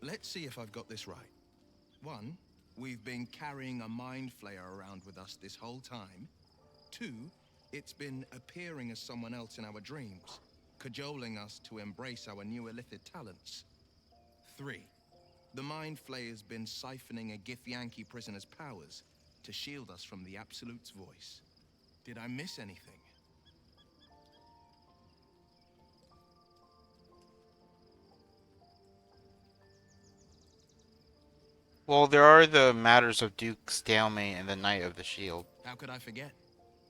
Let's see if I've got this right. One, we've been carrying a mind flayer around with us this whole time. Two, it's been appearing as someone else in our dreams, cajoling us to embrace our new illithid talents. Three, the mind flayer's been siphoning a Gith-Yankee prisoner's powers to shield us from the Absolute's voice. Did I miss anything? Well, there are the matters of Duke Stalemate and the Knight of the Shield. How could I forget?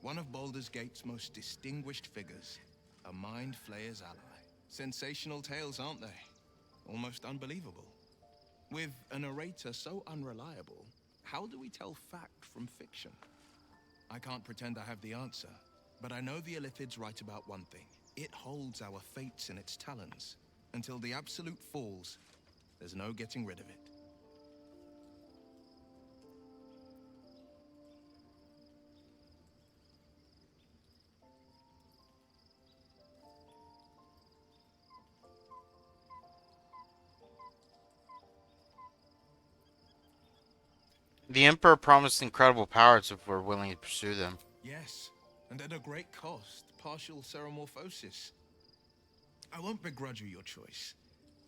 One of Baldur's Gate's most distinguished figures, a mind flayer's ally. Sensational tales, aren't they? Almost unbelievable. With a narrator so unreliable, how do we tell fact from fiction? I can't pretend I have the answer, but I know the Illithid's right about one thing. It holds our fates in its talons. Until the Absolute falls, there's no getting rid of it. The Emperor promised incredible powers if we're willing to pursue them. Yes, and at a great cost, partial ceremorphosis. I won't begrudge you your choice.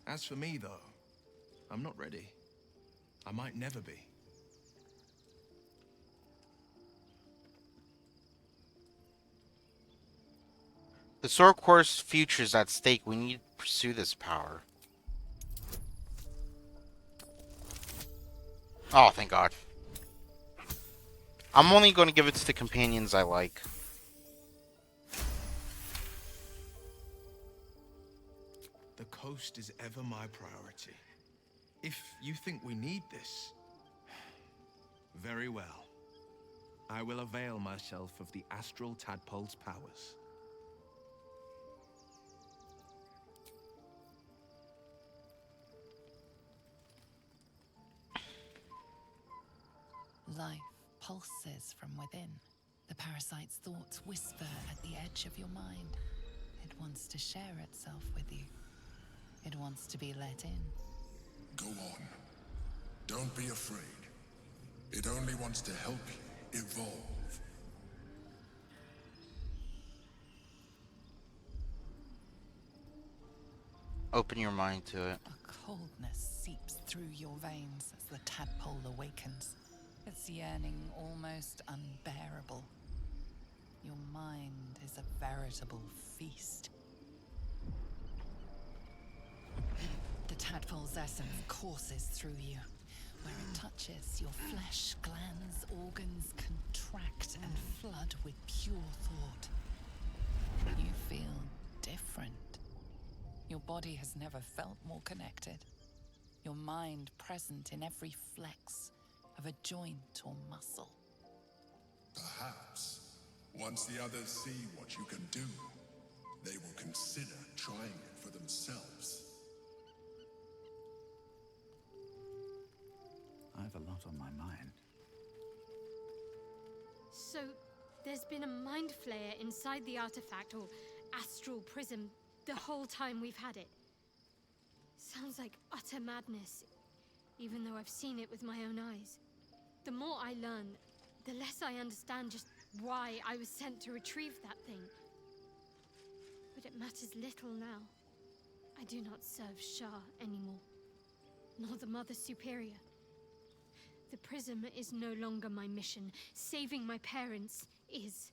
As for me, though, I'm not ready. I might never be. The Sword Course future's at stake. We need to pursue this power. Oh, thank God. I'm only going to give it to the companions I like. The coast is ever my priority. If you think we need this, very well. I will avail myself of the astral tadpole's powers. Life pulses from within. The parasite's thoughts whisper at the edge of your mind. It wants to share itself with you. It wants to be let in. Go on. Don't be afraid. It only wants to help you evolve. Open your mind to it. A coldness seeps through your veins as the tadpole awakens. Its yearning almost unbearable. Your mind is a veritable feast. The tadpole's essence courses through you. Where it touches, your flesh, glands, organs contract and flood with pure thought. You feel different. Your body has never felt more connected. Your mind present in every flex of a joint or muscle. Perhaps, once the others see what you can do, they will consider trying it for themselves. I have a lot on my mind. So, there's been a mind flayer inside the artifact, or astral prism, the whole time we've had it. Sounds like utter madness, even though I've seen it with my own eyes. The more I learn, the less I understand just why I was sent to retrieve that thing. But it matters little now. I do not serve Shah anymore, nor the Mother Superior. The prism is no longer my mission. Saving my parents is.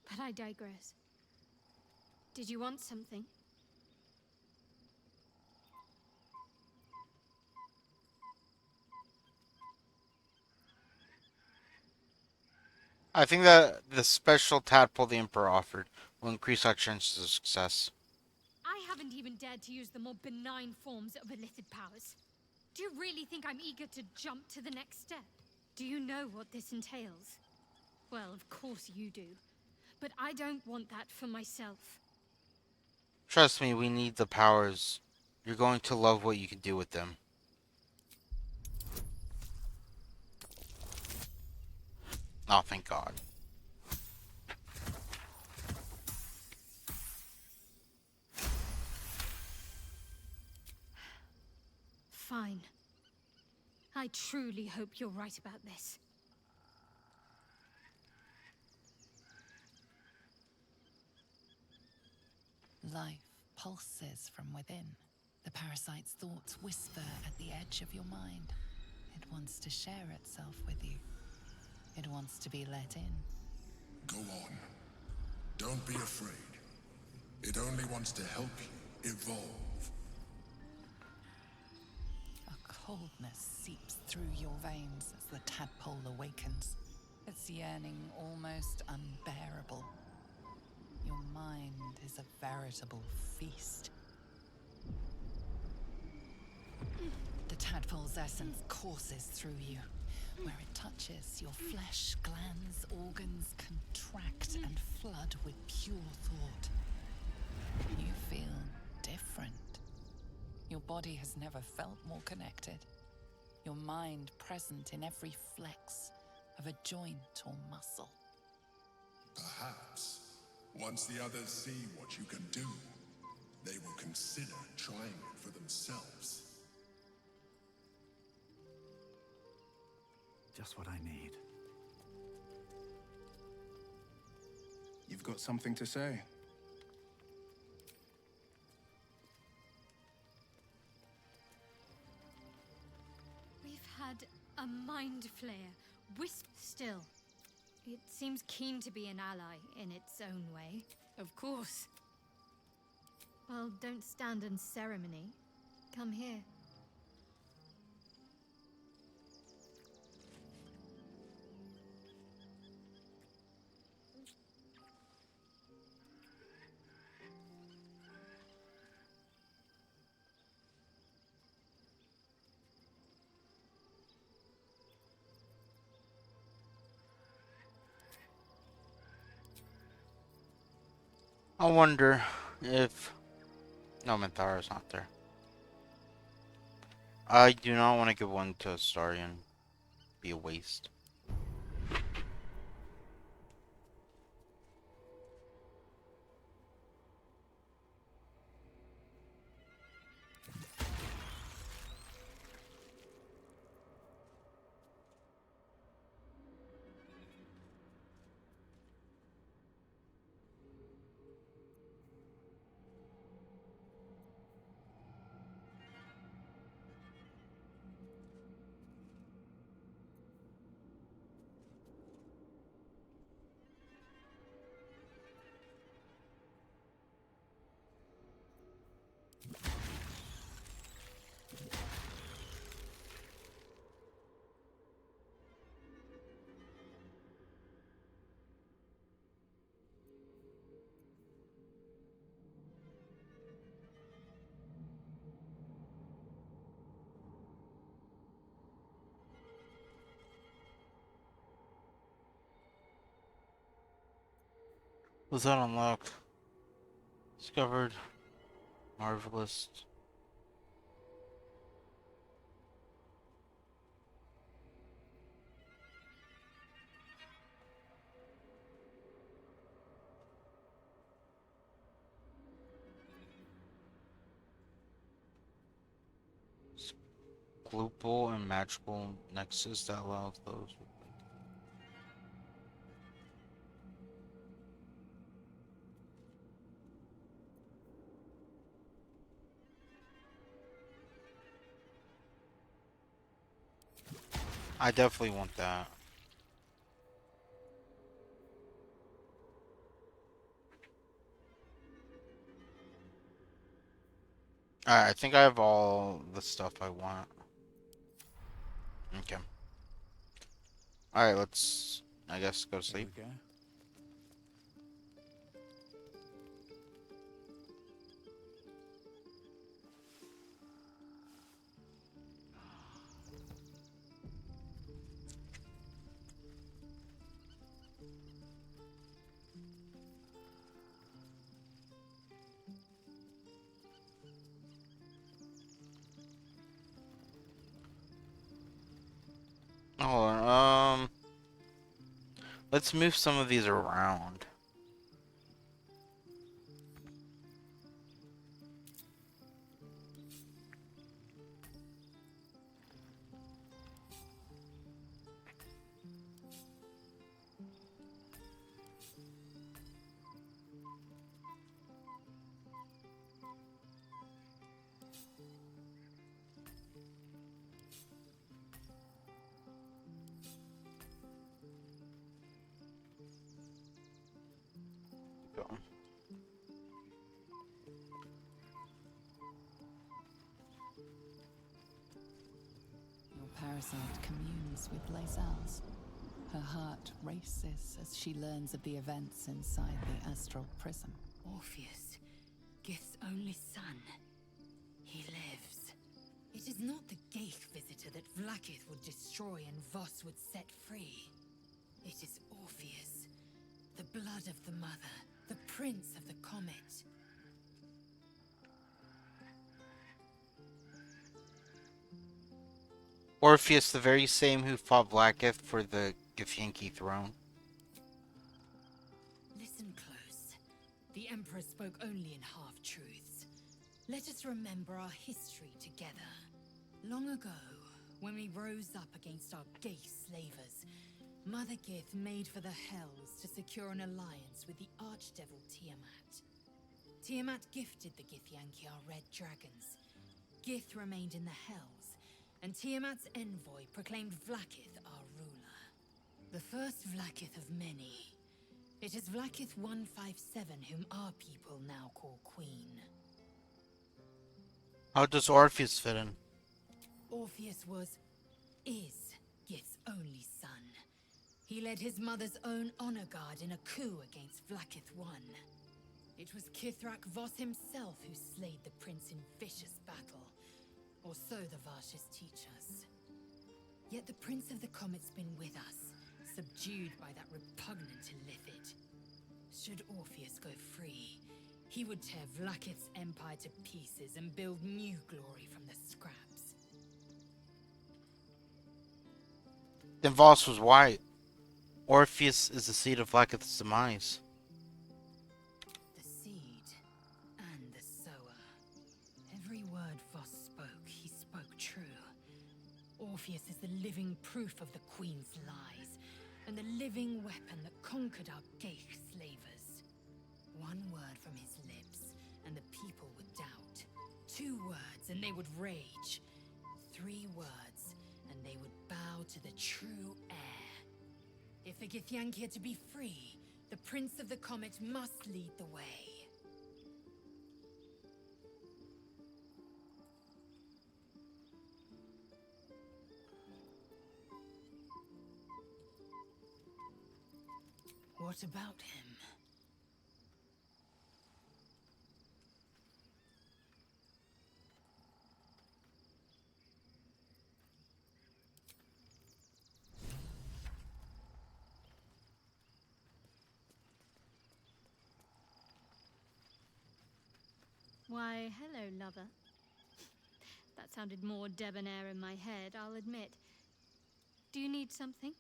But I digress. Did you want something? I think that the special tadpole the Emperor offered will increase our chances of success. I haven't even dared to use the more benign forms of illithid powers. Do you really think I'm eager to jump to the next step? Do you know what this entails? Well, of course you do. But I don't want that for myself. Trust me, we need the powers. You're going to love what you can do with them. Oh, thank God. Fine. I truly hope you're right about this. Life pulses from within. The parasite's thoughts whisper at the edge of your mind. It wants to share itself with you. It wants to be let in. Go on. Don't be afraid. It only wants to help you evolve. A coldness seeps through your veins as the tadpole awakens. Its yearning almost unbearable. Your mind is a veritable feast. The tadpole's essence courses through you. Where it touches, your flesh, glands, organs contract and flood with pure thought. You feel different. Your body has never felt more connected. Your mind present in every flex of a joint or muscle. Perhaps, once the others see what you can do, they will consider trying it for themselves. Just what I need. You've got something to say. We've had a mind flayer. Wisp still. It seems keen to be an ally in its own way. Of course. Well, don't stand in ceremony. Come here. I wonder if... No, Minthara's not there. I do not want to give one to Astarion. Be a waste. Was that unlocked? Discovered. Marvelous. Loophole and magical nexus that allows those. I definitely want that. Alright, I think I have all the stuff I want. Okay. Alright, let's, I guess, go to Here sleep. we go. Hold on, let's move some of these around. Parasite communes with Lae'zel's. Her heart races as she learns of the events inside the astral prism. Orpheus, Gith's only son. He lives. It is not the Geich visitor that Vlaakith would destroy and Voss would set free. It is Orpheus, the blood of the mother, the prince of the comet. Orpheus, the very same who fought Blacketh for the Githyanki throne. Listen close. The Emperor spoke only in half-truths. Let us remember our history together. Long ago, when we rose up against our Geich slavers, Mother Gith made for the Hells to secure an alliance with the Archdevil Tiamat. Tiamat gifted the Githyanki our red dragons. Gith remained in the Hells, and Tiamat's envoy proclaimed Vlaakith our ruler. The first Vlaakith of many. It is Vlaakith 157 whom our people now call Queen. How does Orpheus fit in? Orpheus is Gith's only son. He led his mother's own honor guard in a coup against Vlaakith I. It was Kithrak Voss himself who slayed the prince in vicious battle, or so the Varshas teach us. Yet the Prince of the Comet's been with us, subdued by that repugnant illithid. Should Orpheus go free, he would tear Vlaakith's empire to pieces and build new glory from the scraps. Then Voss was right. Orpheus is the seed of Vlaakith's demise. The seed and the sower. Every word Voss spoke, he spoke true. Orpheus is the living proof of the Queen's lies, and the living weapon that conquered our Geich slavers. One word from his lips, and the people would doubt. 2 words, and they would rage. 3 words, and they would bow to the true heir. If the Githyanki are to be free, the Prince of the Comet must lead the way. What about him? Why, hello, lover. That sounded more debonair in my head, I'll admit. Do you need something?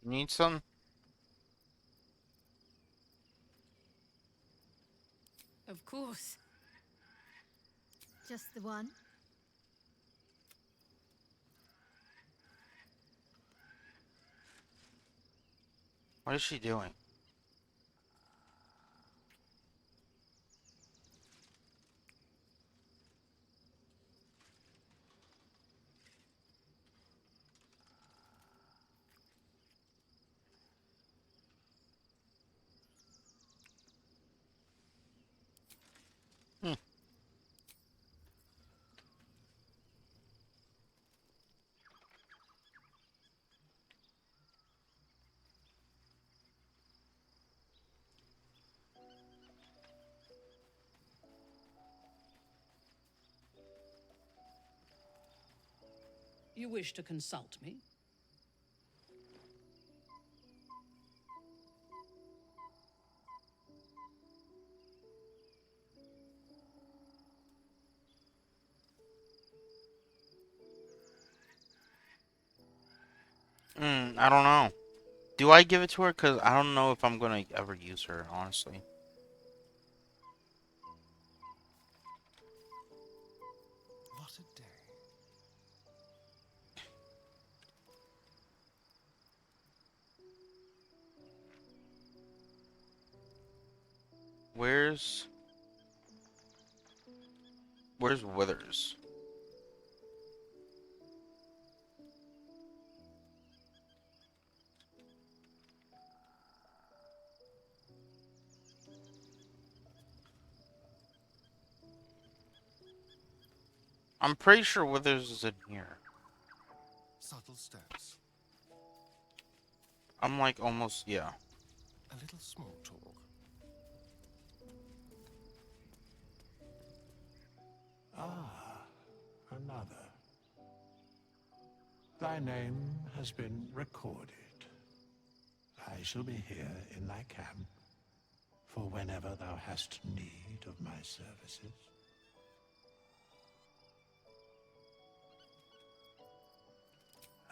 You need some? Of course. Just the one? What is she doing? Hmm. You wish to consult me? I don't know. Do I give it to her? Because I don't know if I'm going to ever use her, honestly. What a day. Where's Withers? I'm pretty sure Withers is in here. subtle steps. I'm like almost, yeah. A little small talk. Ah, another. Thy name has been recorded. I shall be here in thy camp for whenever thou hast need of my services.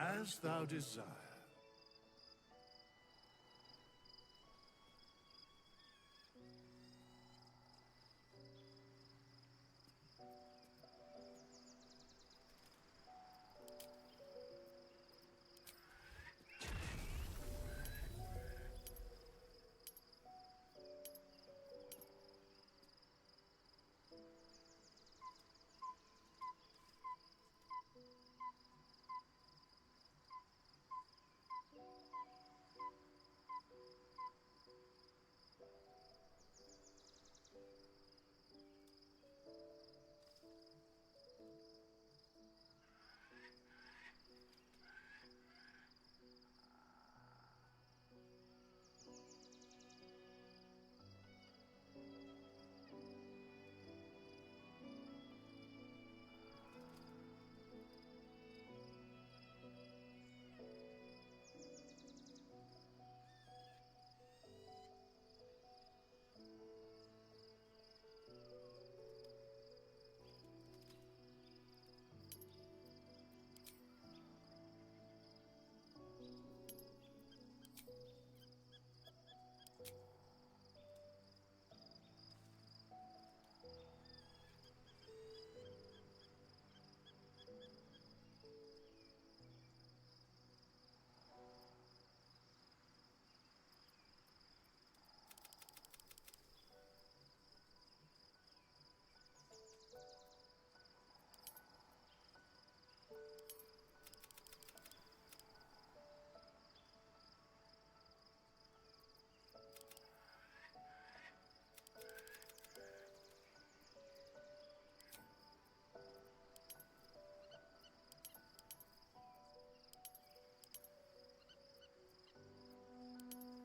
As thou desire.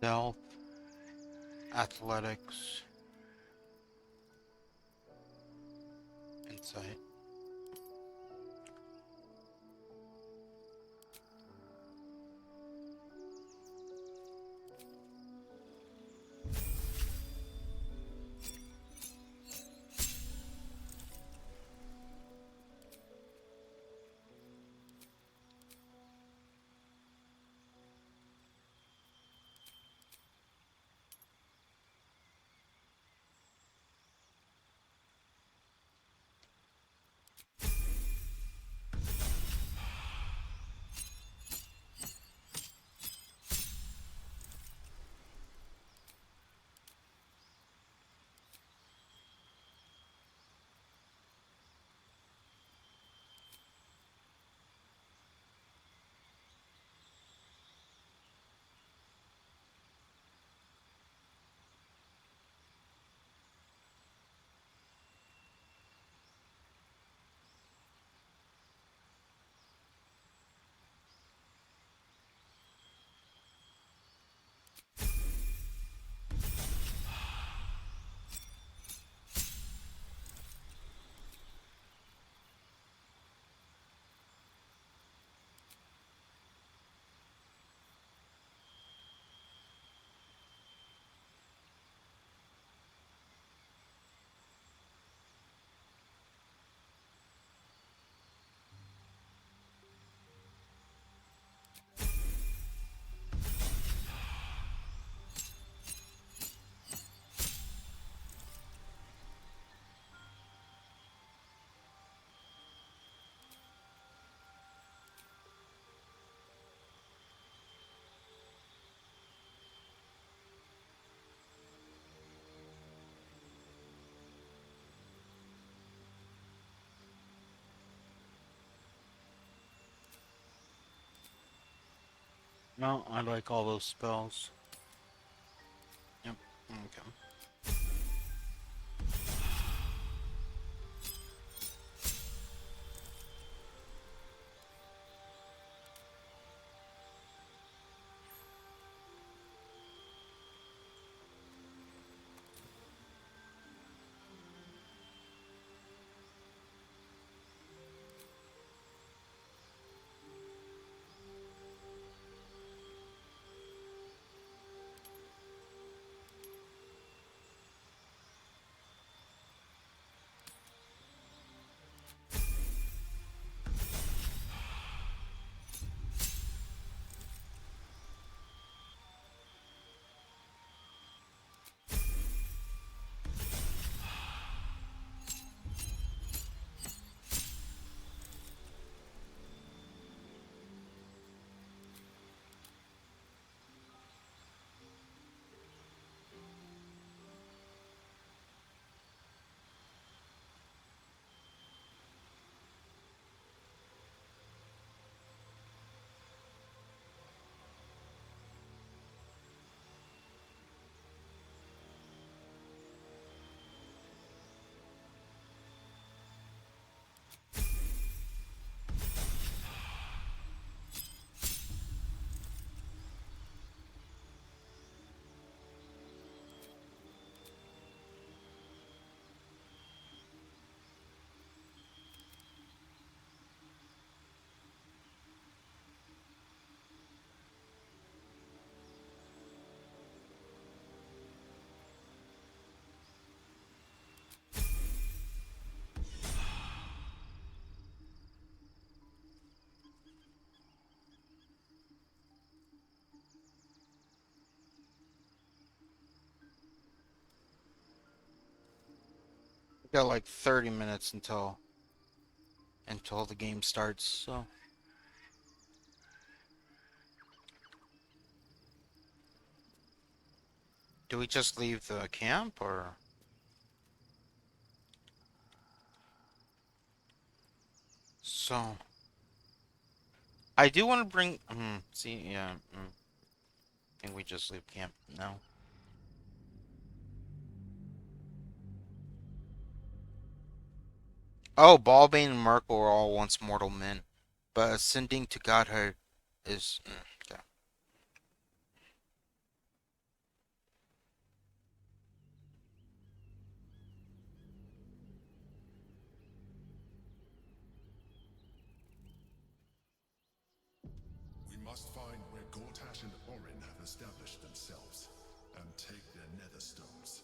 Stealth, athletics, insight. No, I like all those spells. Yep. Okay. Got like 30 minutes until the game starts, so. Do we just leave the camp, or? So. I do want to bring, see, yeah, I think we just leave camp now. Oh, Balbane and Merkel were all once mortal men, but ascending to godhood is, yeah. We must find where Gortash and Orin have established themselves, and take their nether stones.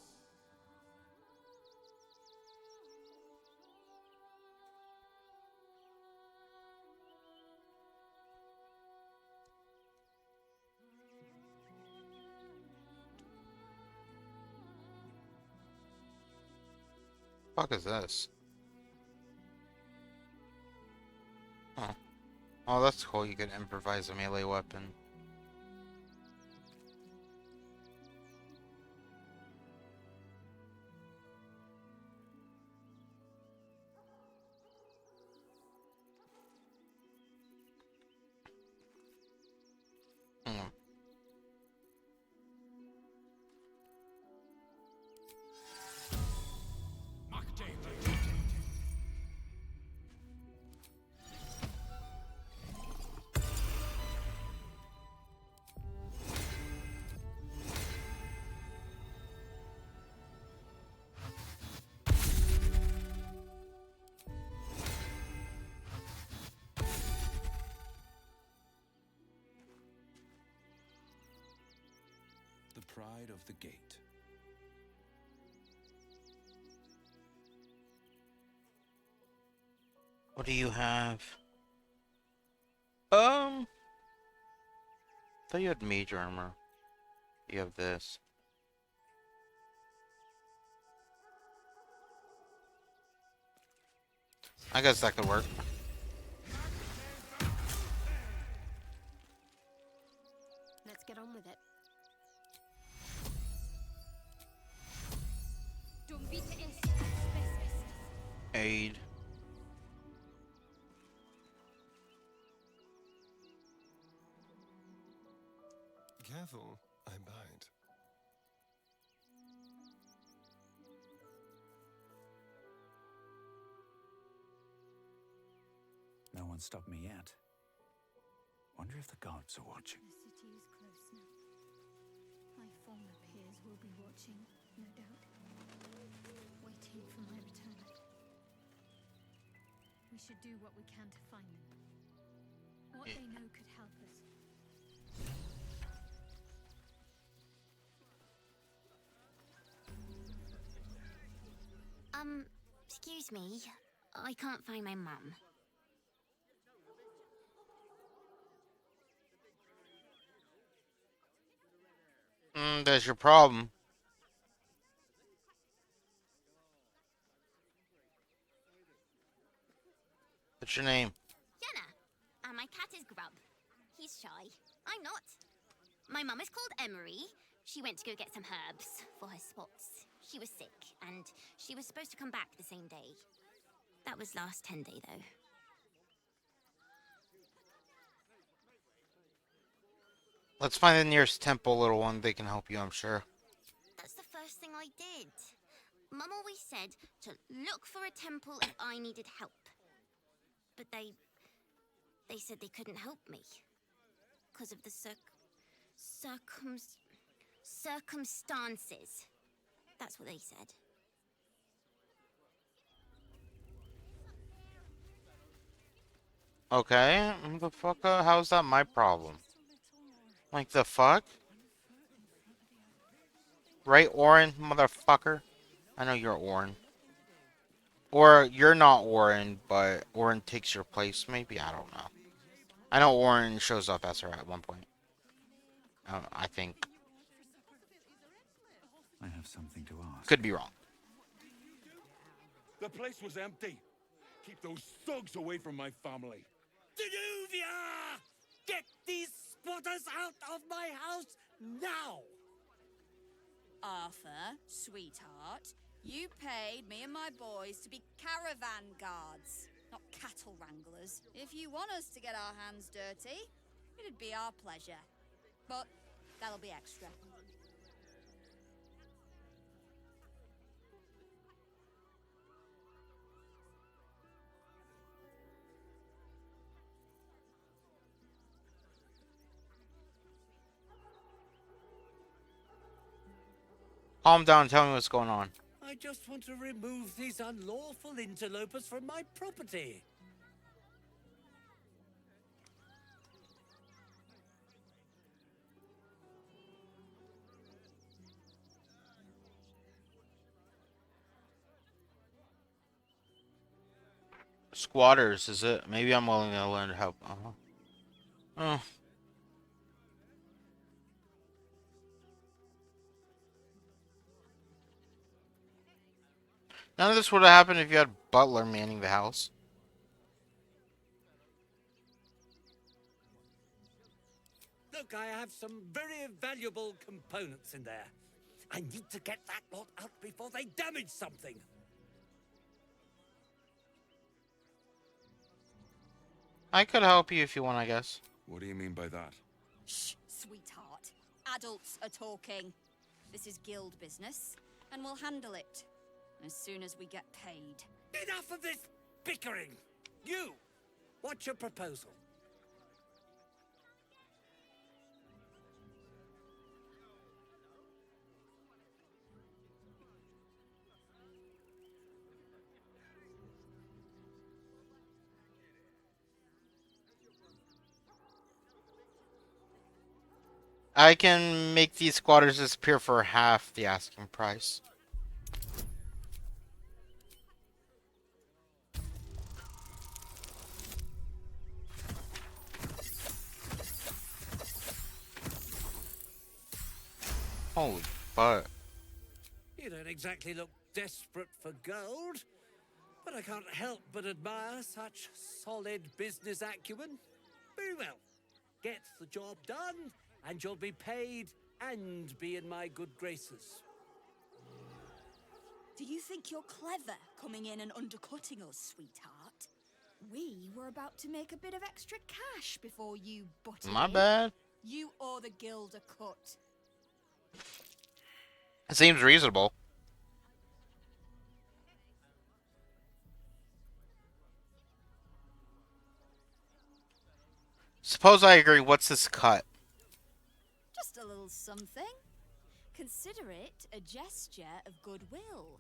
Fuck is this? Oh. Oh, that's cool. You can improvise a melee weapon. Hmm. The pride of the gate. What do you have? Thought you had mage armor. You have this. I guess that could work. Let's get on with it. Aid. Careful, I bite. No one stopped me yet. Wonder if the gods are watching. The city is close now. My former peers will be watching, no doubt. Waiting for my return. We should do what we can to find them. What they know could help us. Excuse me. I can't find my mum. There's your problem. What's your name? Yenna. And my cat is Grub. He's shy. I'm not. My mum is called Emery. She went to go get some herbs for her spots. She was sick, and she was supposed to come back the same day. That was last 10 day, though. Let's find the nearest temple, little one. They can help you, I'm sure. That's the first thing I did. Mum always said to look for a temple if I needed help. But they said they couldn't help me. Because of the circumstances. That's what they said. Okay, the fuck, how's that my problem? Like, the fuck? Right, Orin, motherfucker? I know you're Orin. Or, you're not Orin, but Orin takes your place, maybe? I don't know. I know Orin shows up as her at one point. I think. I have something to ask. Could be wrong. The place was empty. Keep those thugs away from my family. Danuvia! Get these squatters out of my house now! Arthur, sweetheart, you paid me and my boys to be caravan guards, not cattle wranglers. If you want us to get our hands dirty, it'd be our pleasure. But that'll be extra. Calm down and tell me what's going on. I just want to remove these unlawful interlopers from my property. Squatters, is it? Maybe I'm willing to lend help. Oh. None of this would have happened if you had Butler manning the house. Look, I have some very valuable components in there. I need to get that lot out before they damage something. I could help you if you want, I guess. What do you mean by that? Shh, sweetheart. Adults are talking. This is guild business, and we'll handle it as soon as we get paid. Enough of this bickering! You! What's your proposal? I can make these squatters disappear for half the asking price. Holy fuck. You don't exactly look desperate for gold, but I can't help but admire such solid business acumen. Very well. Get the job done, and you'll be paid and be in my good graces. Do you think you're clever coming in and undercutting us, sweetheart? We were about to make a bit of extra cash before you butted My in. bad. You owe the guild a cut. It seems reasonable. Suppose I agree. What's this cut? Just a little something. Consider it a gesture of goodwill.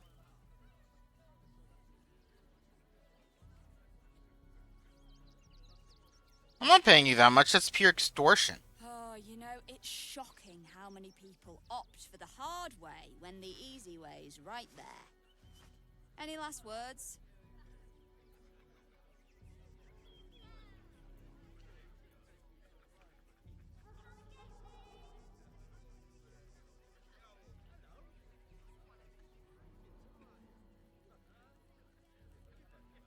I'm not paying you that much. That's pure extortion. Oh, you know, it's shocking how many people opt for the hard way when the easy way's right there. Any last words?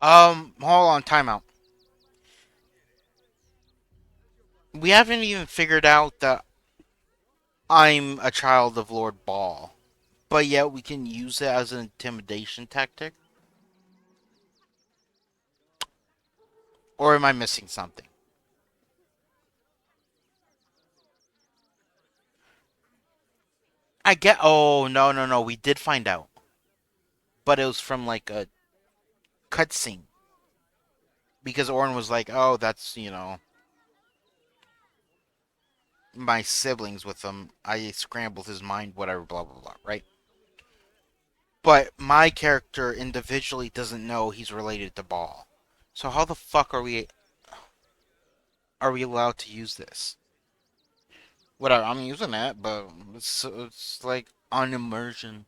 Hold on, timeout. We haven't even figured out that I'm a child of Lord Ball, but yet we can use it as an intimidation tactic? Or am I missing something? I get. Oh, no, no, no. We did find out. But it was from like a cutscene. Because Orin was like, oh, that's, you know, my siblings with him. I scrambled his mind, whatever, blah, blah, blah, right? But my character individually doesn't know he's related to Ball. So how the fuck are we allowed to use this? Whatever, I'm using it, but it's like on immersion.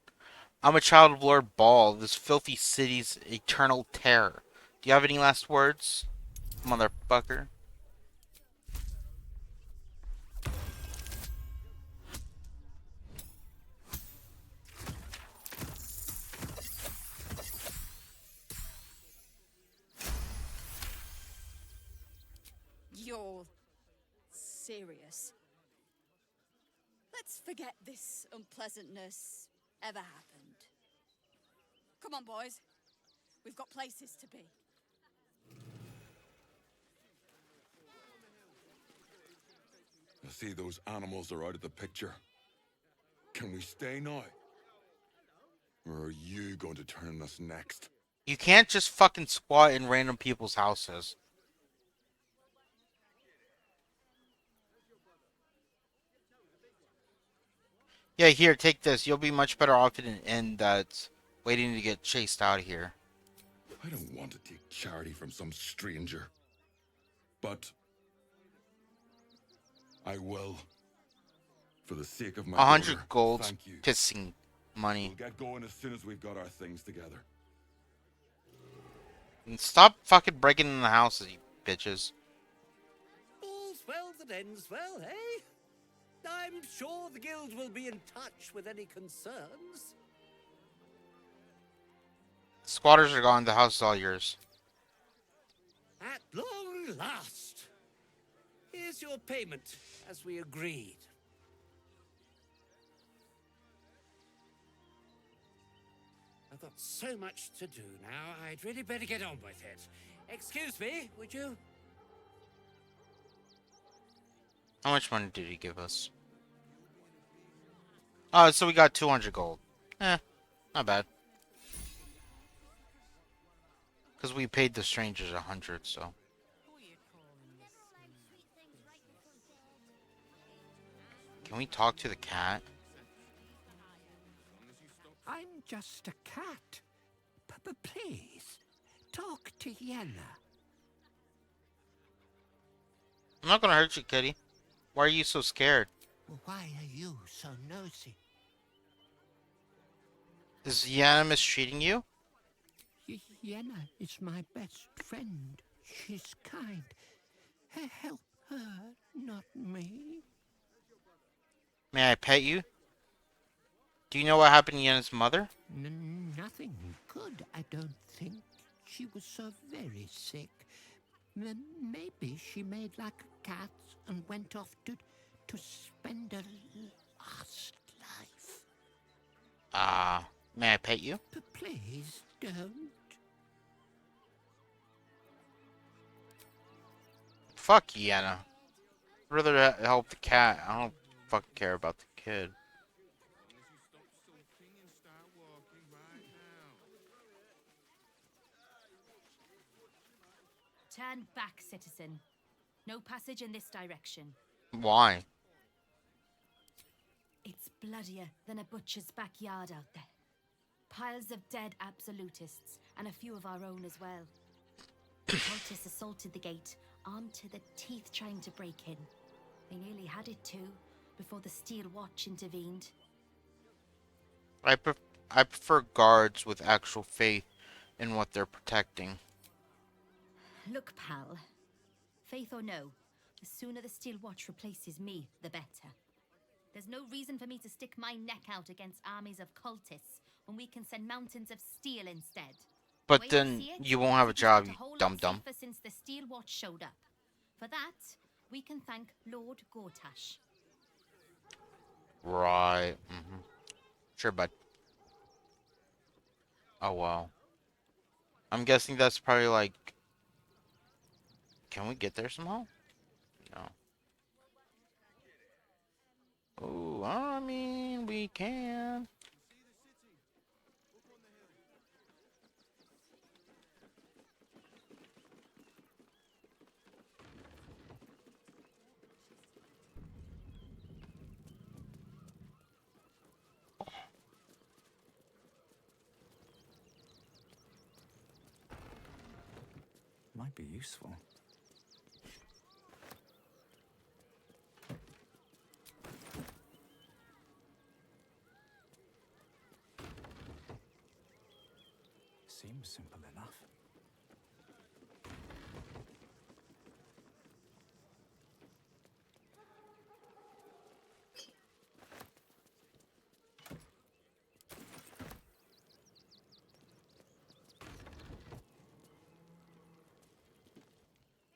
I'm a child of Lord Ball, this filthy city's eternal terror. Do you have any last words, motherfucker? You're serious? Let's forget this unpleasantness ever happened. Come on, boys. We've got places to be. I see those animals are out of the picture. Can we stay now? Or are you going to turn us next? You can't just fucking squat in random people's houses. Yeah, here, take this. You'll be much better off in that waiting to get chased out of here. I don't want to take charity from some stranger. But I will. For the sake of my 100 daughter, gold's thank you. pissing money. We'll get going as soon as we've got our things together. And stop fucking breaking in the houses, you bitches. All's well that ends well, eh? I'm sure the guild will be in touch with any concerns. Squatters are gone. The house is all yours. At long last. Here's your payment, as we agreed. I've got so much to do now, I'd really better get on with it. Excuse me, would you? How much money did he give us? Oh, so we got 200 gold. Not bad. Because we paid the strangers 100, so. Can we talk to the cat? I'm just a cat. But please, talk to Yenna. I'm not gonna hurt you, kitty. Why are you so scared? Why are you so nosy? Is Yana mistreating you? Yenna is my best friend. She's kind. Help her, not me. May I pet you? Do you know what happened to Yena's mother? Nothing good, I don't think. She was so very sick. Maybe she made like a cat and went off to spend her last life. May I pet you? Please don't. Fuck Yenna. I'd rather help the cat. I don't fucking care about the kid. Turn back, citizen. No passage in this direction. Why? It's bloodier than a butcher's backyard out there. Piles of dead absolutists, and a few of our own as well. The cultists assaulted the gate, armed to the teeth trying to break in. They nearly had it too, before the Steel Watch intervened. I prefer guards with actual faith in what they're protecting. Look, pal. Faith or no, the sooner the Steel Watch replaces me, the better. There's no reason for me to stick my neck out against armies of cultists when we can send mountains of steel instead. But The way I then see it, you won't have a it's job, got you a whole lot dum-dum. safer since the Steel Watch showed up. For that, we can thank Lord Gortash. Right. Sure, bud. Oh, wow. I'm guessing that's probably like... Can we get there somehow? No. Oh, I mean, we can. Might be useful. Seems simple enough.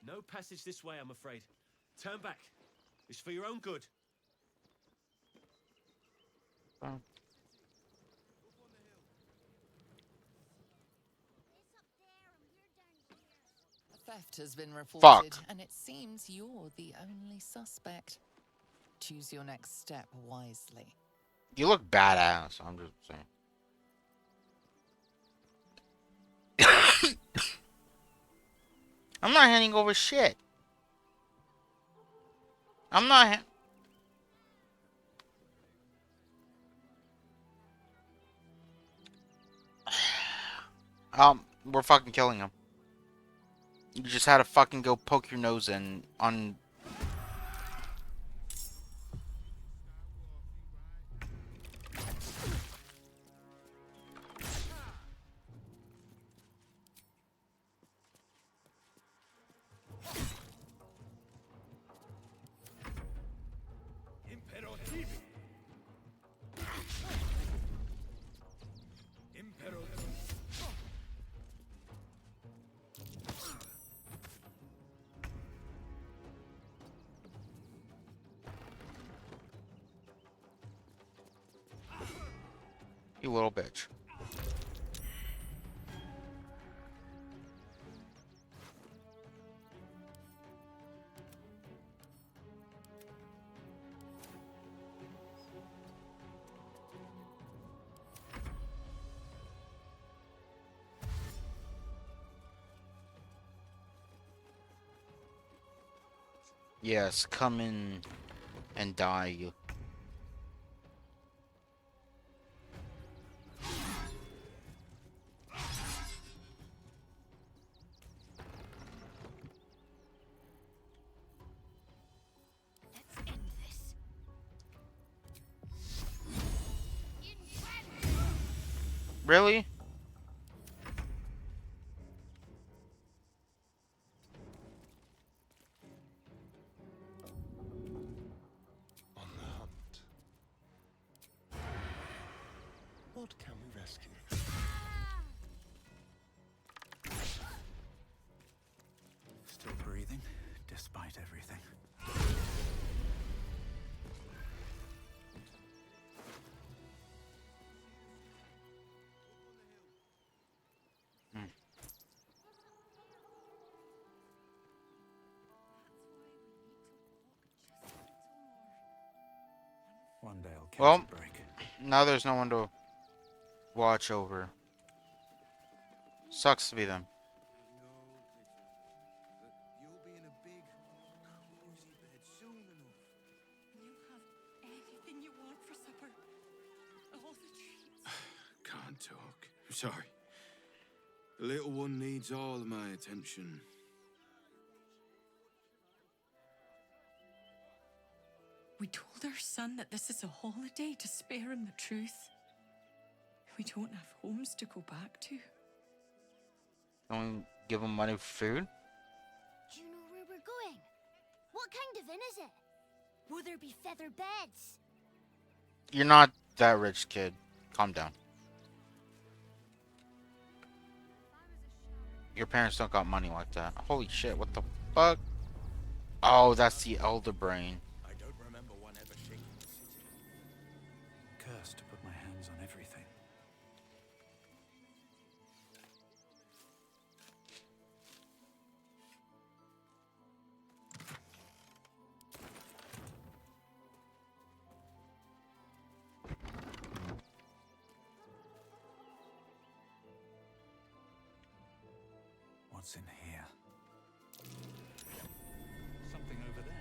No No passage this way, I'm afraid. Turn back. It's for your own good. Oh. A theft has been reported, and it seems you're the only suspect. Choose your next step wisely. You look badass, I'm just saying. I'm not handing over shit. I'm not. We're fucking killing him. You just had to fucking go poke your nose in on. You little bitch. Yes, come in and die, you. Really? On the hunt. What can we rescue? Still breathing, despite everything. One day I'll catch Well, a break. now there's no one to watch over. Sucks to be them. You'll be in a big, cozy bed soon enough. You have anything you want for supper. All the treats. Can't talk. I'm sorry. The little one needs all of my attention. We told our son that this is a holiday to spare him the truth. We don't have homes to go back to. Don't give them money for food. Do you know where we're going? What kind of inn is it? Will there be feather beds? You're not that rich, kid. Calm down. Your parents don't got money like that. Holy shit, what the fuck? Oh, that's the elder brain. I don't remember one ever shaking the city. Cursed to put my hands on everything. What's in here? Something over there.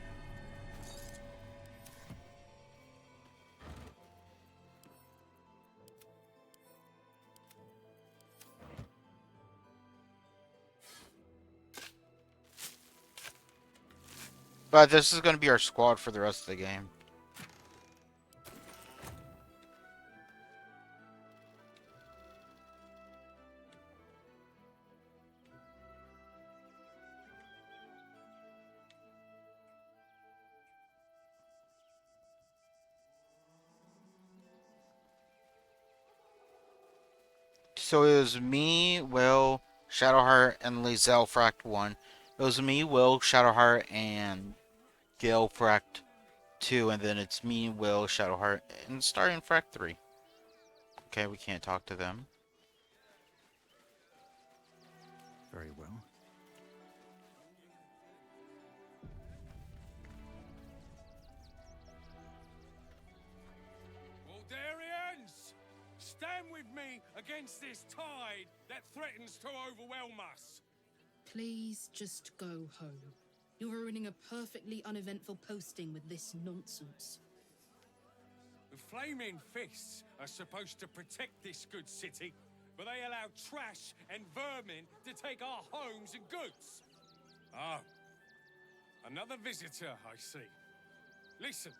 But this is gonna be our squad for the rest of the game. So it was me, Will, Shadowheart, and Lizelle for Act 1. It was me, Will, Shadowheart, and Gil for Act 2, and then it's me, Will, Shadowheart, and starting for Act 3. Okay, we can't talk to them. Very well. Baldurians! Stand with me against this tide that threatens to overwhelm us. Please just go home. You're ruining a perfectly uneventful posting with this nonsense. The Flaming Fists are supposed to protect this good city, but they allow trash and vermin to take our homes and goods. Ah, another visitor, I see. Listen,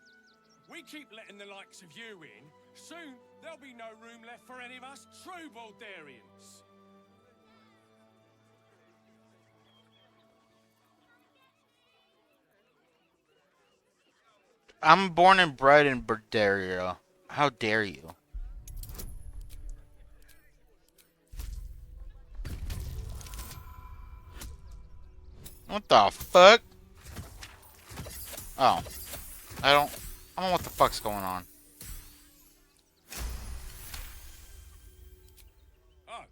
we keep letting the likes of you in. Soon, there'll be no room left for any of us true Baldurians. I'm born and bred in Bardaria. How dare you? What the fuck? Oh. I don't know what the fuck's going on. Oh.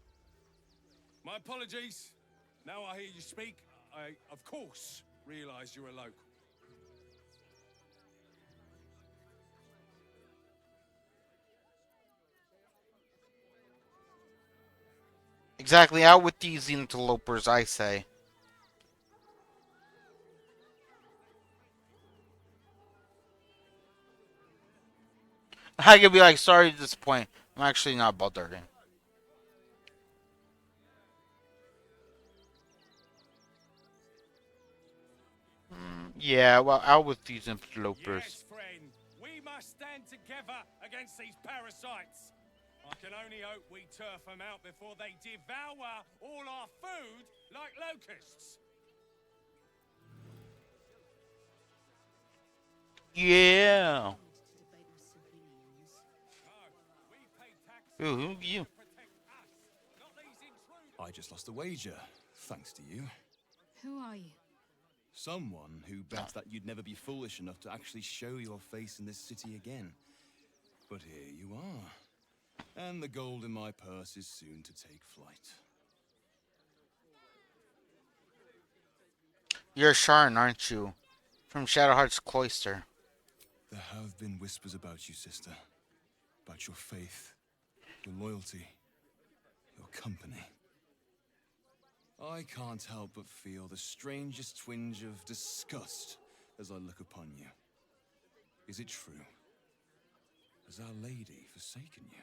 My apologies. Now I hear you speak, I, of course, realise you're a local. Exactly, out with these interlopers, I say. I could be like, sorry to disappoint. I'm actually not Baldurian. Yeah, well, out with these interlopers. Yes, friend. We must stand together against these parasites. I can only hope we turf them out before they devour all our food like locusts. Yeah. Ooh, who are you? I just lost a wager, thanks to you. Who are you? Someone who bet that you'd never be foolish enough to actually show your face in this city again. But here you are. And the gold in my purse is soon to take flight. You're Sharn, aren't you? From Shadowheart's Cloister. There have been whispers about you, sister. About your faith, your loyalty, your company. I can't help but feel the strangest twinge of disgust as I look upon you. Is it true? Has Our Lady forsaken you?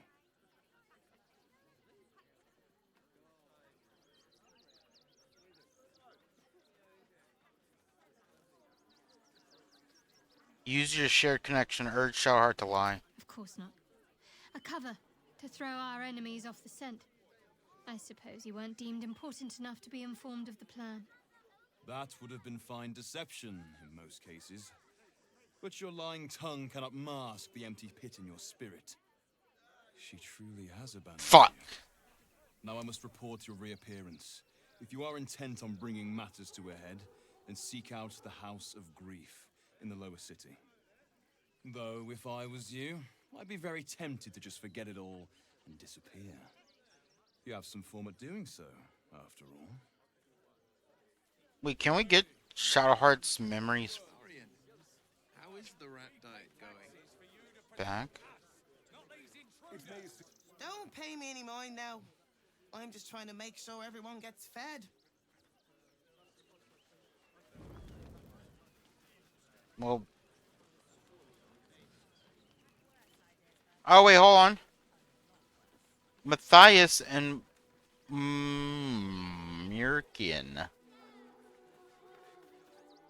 Use your shared connection, urge Shadowheart to lie. Of course not. A cover to throw our enemies off the scent. I suppose you weren't deemed important enough to be informed of the plan. That would have been fine deception in most cases. But your lying tongue cannot mask the empty pit in your spirit. She truly has abandoned you. Now I must report your reappearance. If you are intent on bringing matters to a head, then seek out the House of Grief in the lower city. Though, if I was you, I'd be very tempted to just forget it all and disappear. You have some form of doing so, after all. Wait, can we get Shadowheart's memories How is the rat diet going? back? Don't pay me any mind now. I'm just trying to make sure everyone gets fed. Well... Oh, wait, hold on. Matthias and... Murkin.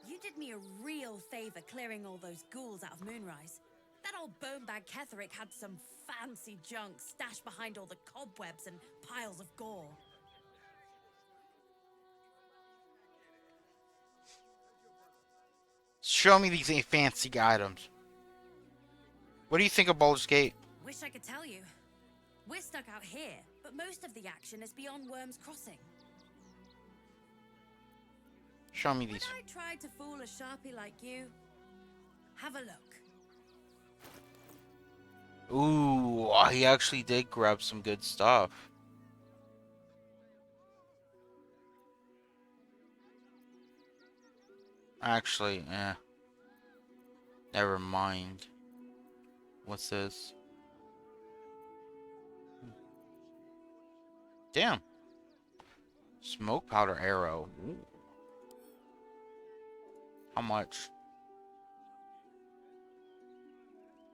You did me a real favor clearing all those ghouls out of Moonrise. That old bonebag Ketherick had some fancy junk stashed behind all the cobwebs and piles of gore. Show me these fancy items. What do you think of Baldur's Gate? Wish I could tell you. We're stuck out here, but most of the action is beyond Worm's Crossing. Show me these. When I tried to fool a sharpie like you, have a look. Ooh, he actually did grab some good stuff. Actually, never mind. What's this? Damn. Smoke powder arrow. Ooh. How much?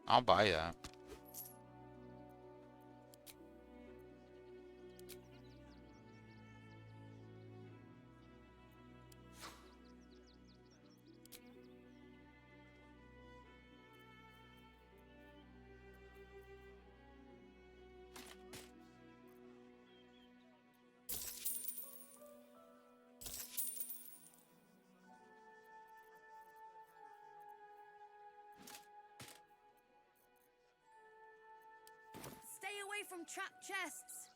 I'll buy that. Stay away from trapped chests.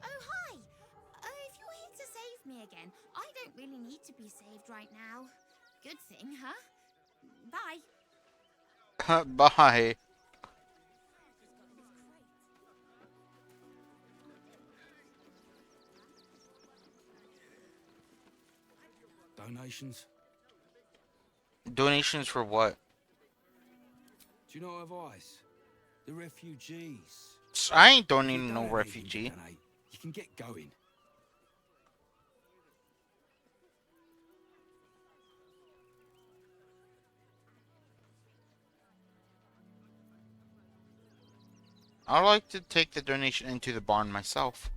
Oh, hi! If you're here to save me again, I don't really need to be saved right now. Good thing, huh? Bye. Bye. Donations? Donations for what? Do you know of ICE? The refugees. I ain't If you donating no don't have anything to refugee. donate, you can get going. I'd like to take the donation into the barn myself.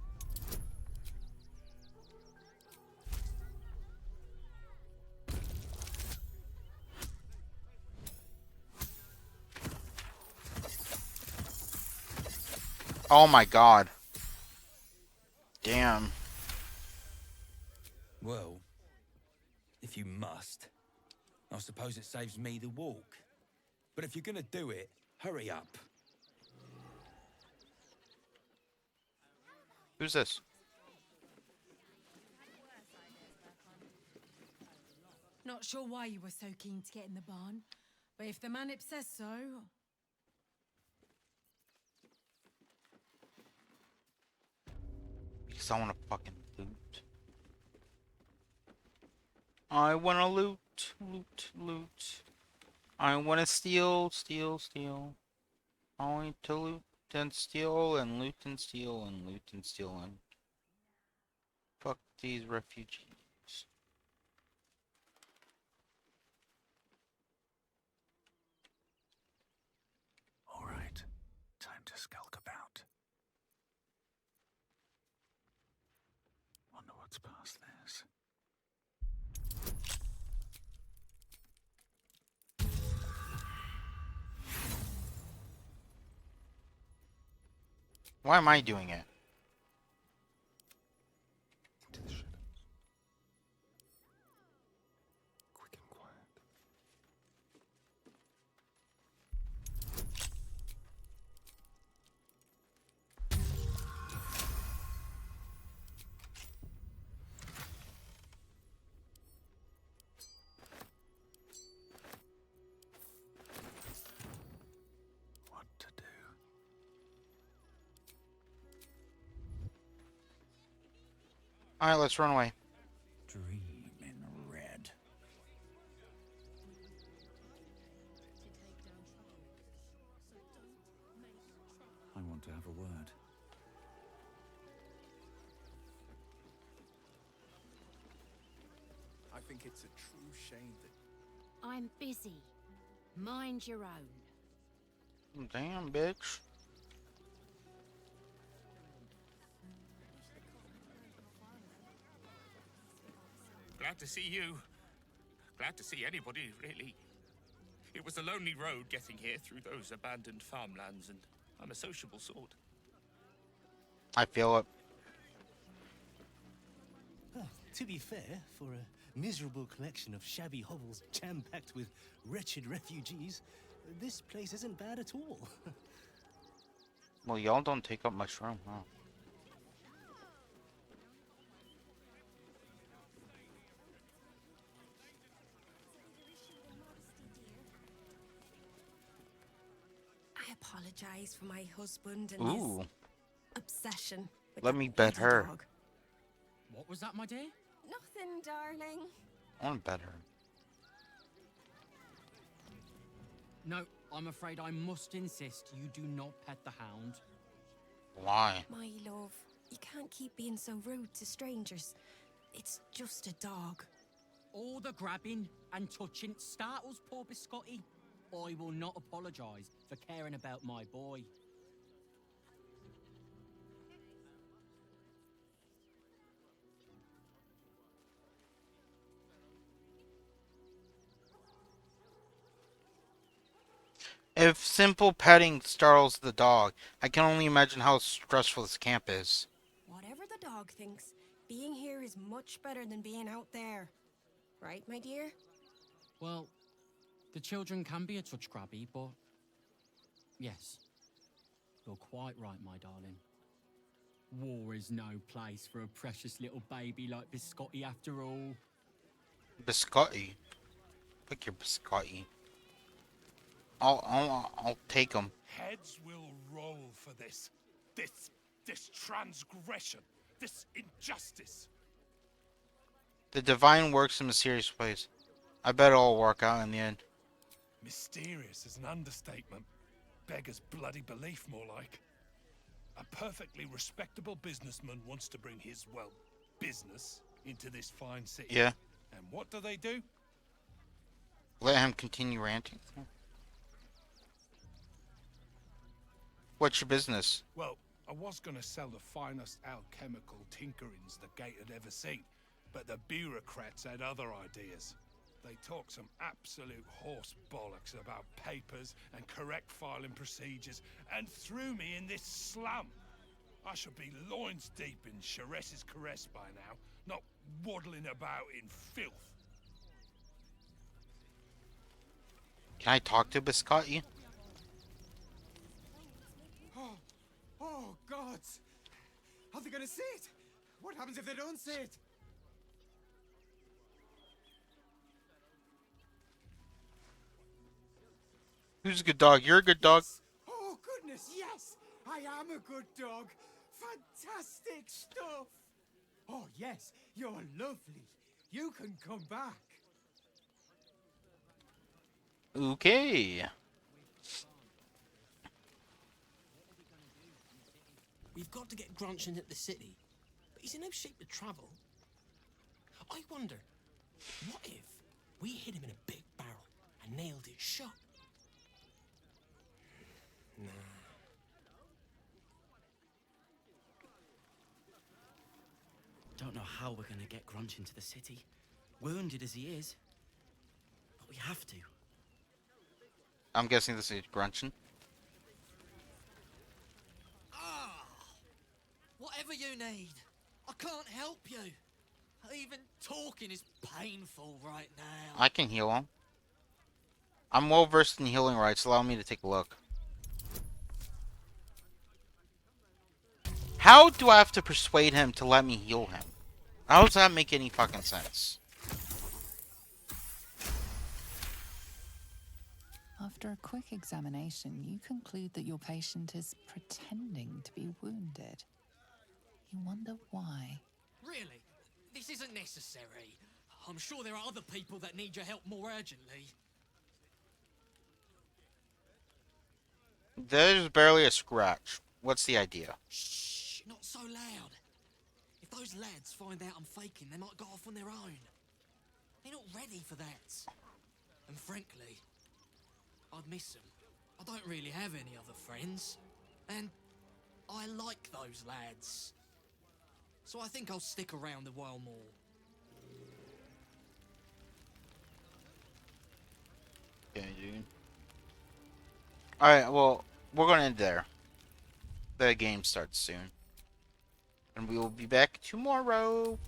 Oh my god. Damn. Well, if you must, I suppose it saves me the walk. But if you're gonna do it, hurry up. Who's this? Not sure why you were so keen to get in the barn, but if the manip says so. Because I want to fucking loot. I want to loot, loot, loot. I want to steal, steal, steal. I want to loot and steal and loot and steal and loot and steal and fuck these refugees. All right, time to skulk about. Wonder what's past this. Why am I doing it? To the shadows. Quick and quiet. What to do? Alright, let's run away. Dream in red. I want to have a word. I think it's a true shame that I'm busy. Mind your own. Damn, bitch. Glad to see you. Glad to see anybody, really. It was a lonely road getting here through those abandoned farmlands, and I'm a sociable sort. I feel it. Well, to be fair, for a miserable collection of shabby hovels jam-packed with wretched refugees, this place isn't bad at all. Well, y'all don't take up much room, huh? apologize for my husband and Ooh. his obsession with Let that me bet bloody her. dog. What was that, my dear? Nothing, darling. I want to bet her. No, I'm afraid I must insist you do not pet the hound. Why? My love, you can't keep being so rude to strangers. It's just a dog. All the grabbing and touching startles poor Biscotti. I will not apologise for caring about my boy. If simple petting startles the dog, I can only imagine how stressful this camp is. Whatever the dog thinks, being here is much better than being out there. Right, my dear? Well, the children can be a touch grabby, but yes, you're quite right, my darling. War is no place for a precious little baby like Biscotti after all. Biscotti? Pick your Biscotti. I'll take him. Heads will roll for this. This transgression. This injustice. The divine works in mysterious ways. I bet it'll work out in the end. Mysterious is an understatement. Beggars bloody belief, more like. A perfectly respectable businessman wants to bring his, well, business into this fine city. Yeah. And what do? Let him continue ranting. What's your business? Well, I was gonna sell the finest alchemical tinkerings the gate had ever seen, but the bureaucrats had other ideas. They talk some absolute horse bollocks about papers and correct filing procedures and threw me in this slum. I should be loins deep in Chares's caress by now, not waddling about in filth. Can I talk to Biscotti? Oh, gods! Are they gonna see it? What happens if they don't see it? Who's a good dog? You're a good dog. Oh, goodness, yes! I am a good dog. Fantastic stuff! Oh, yes, you're lovely. You can come back. Okay. We've got to get Grunch at the city, but he's in no shape to travel. I wonder, what if we hid him in a big barrel and nailed it shut? Nah. Don't know how we're gonna get Grunch into the city, wounded as he is, but we have to. I'm guessing this is Grunchin. Whatever you need, I can't help you. Even talking is painful right now. I can heal him. I'm well versed in healing rites. Allow me to take a look. How do I have to persuade him to let me heal him? How does that make any fucking sense? After a quick examination, you conclude that your patient is pretending to be wounded. You wonder why. Really? This isn't necessary. I'm sure there are other people that need your help more urgently. There's barely a scratch. What's the idea? Shh, not so loud. If those lads find out I'm faking, they might go off on their own. They're not ready for that. And frankly, I'd miss them. I don't really have any other friends. And I like those lads. So I think I'll stick around a while more. Okay, dude. Alright, well, we're gonna end there. The game starts soon. And we will be back tomorrow.